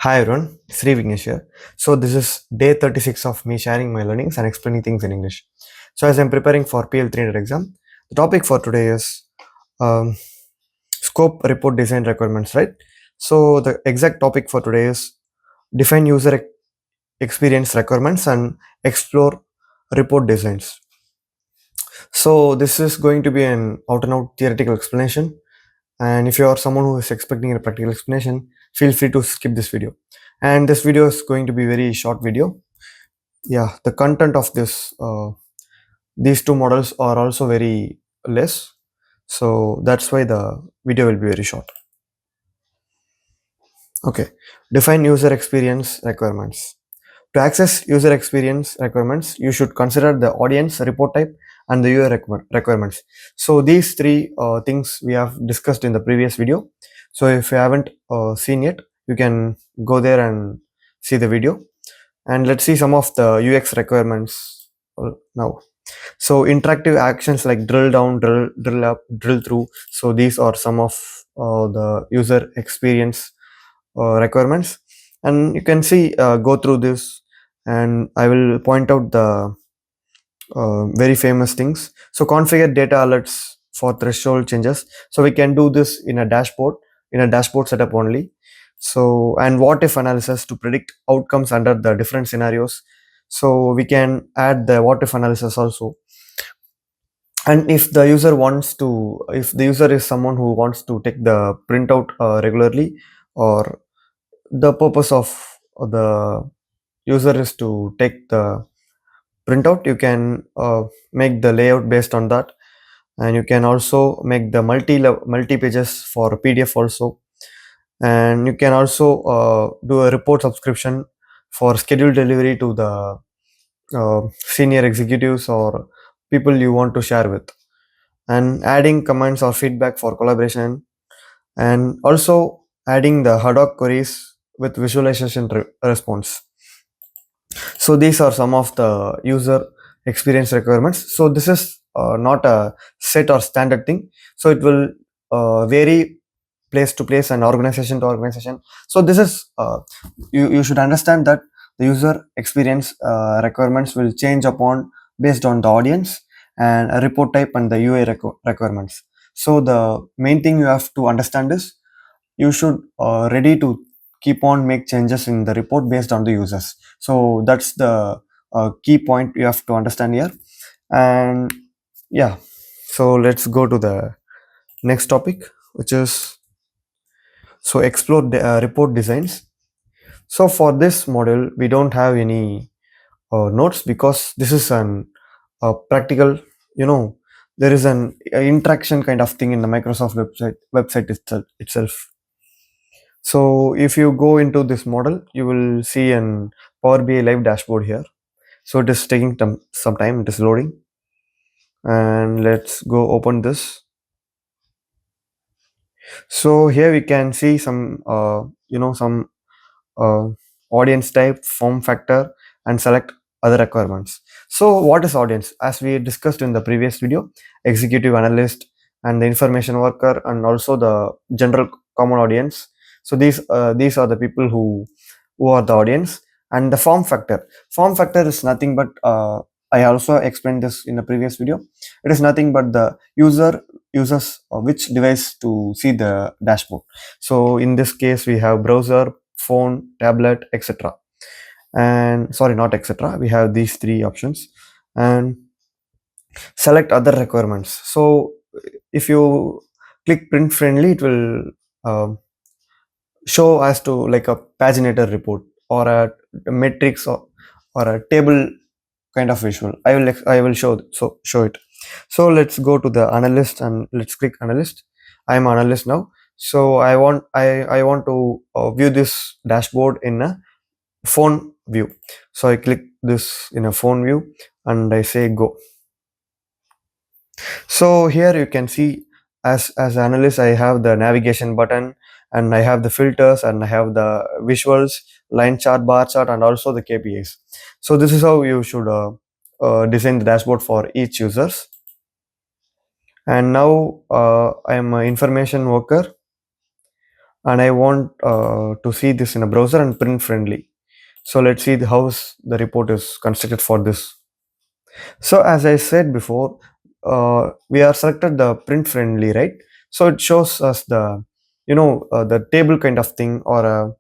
Hi everyone, Sri Vignesh here. So this is day 36 of me sharing my learnings and explaining things in English. So as I'm preparing for PL300 exam, the topic for today is um, scope report design requirements, right? So the exact topic for today is define user experience requirements and explore report designs. So this is going to be an out and out theoretical explanation. And if you are someone who is expecting a practical explanation, feel free to skip this video. And this video is going to be very short video. Yeah, the content of these two models are also very less, so that's why the video will be very short. Okay, define user experience requirements. To access user experience requirements, you should consider the audience, report type, and the UI requirements. So these three things we have discussed in the previous video. So if you haven't seen it, you can go there and see the video. And let's see some of the UX requirements now. So interactive actions like drill down, drill up, drill through. So these are some of the user experience requirements, and you can see go through this, and I will point out the very famous things. So configure data alerts for threshold changes. So we can do this in a dashboard setup only. So and what if analysis to predict outcomes under the different scenarios. So we can add the what if analysis also. And if the user wants to, if the user is someone who wants to take the printout regularly, or the purpose of the user is to take the printout, you can make the layout based on that. And you can also make the multi pages for PDF also. And you can also do a report subscription for scheduled delivery to the senior executives or people you want to share with, and adding comments or feedback for collaboration, and also adding the Haddock queries with visualization response. So these are some of the user experience requirements. So this is not a set or standard thing. So it will vary place to place and organization to organization. So this is you should understand that the user experience requirements will change upon based on the audience and a report type and the UI requirements. So the main thing you have to understand is you should ready to keep on make changes in the report based on the users. So that's the key point you have to understand here. And yeah, so let's go to the next topic, which is so explore the report designs. So for this model we don't have any notes because this is an practical, you know, there is an interaction kind of thing in the Microsoft website itself. So if you go into this model, you will see an Power BI live dashboard here. So it is taking some time, it is loading. And let's go open this. So here we can see some, some uh, audience type, form factor, and select other requirements. So what is audience? As we discussed in the previous video, executive analyst and the information worker, and also the general common audience. So these are the people who are the audience. And the form factor is nothing but I also explained this in the previous video. It is nothing but the user uses which device to see the dashboard. So in this case we have browser, phone, tablet, etc. And sorry, not etc. We have these three options. And select other requirements. So if you click print friendly, it will um, show as to like a paginator report or a matrix, or a table kind of visual. I will show it. So let's go to the analyst and let's click analyst. I'm analyst now. So I want to view this dashboard in a phone view. So I click this in a phone view and I say go. So here you can see, as analyst, I have the navigation button, and I have the filters, and I have the visuals, line chart, bar chart, and also the KPIs. So this is how you should design the dashboard for each users. And now I am an information worker. and I want to see this in a browser and print friendly. So let's see how the report is constructed for this. So as I said before, we are selected the print friendly, right? So it shows us the, the table kind of thing, or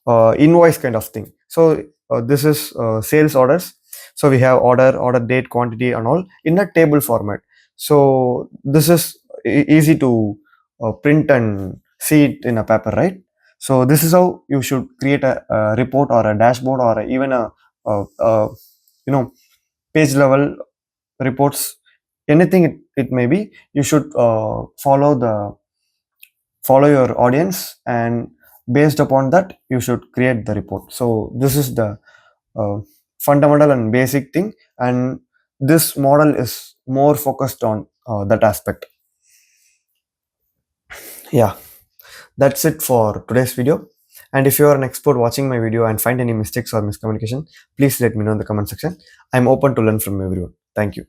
a invoice kind of thing. So this is sales orders. So we have order date, quantity and all in a table format. So this is easy to print and see it in a paper, right? So this is how you should create a report or a dashboard, or even a you know page level reports, anything it may be. You should follow your audience, and based upon that you should create the report. So this is the uh, fundamental and basic thing, and this model is more focused on that aspect. Yeah, that's it for today's video. And if you are an expert watching my video and find any mistakes or miscommunication, please let me know in the comment section. I'm open to learn from everyone. Thank you.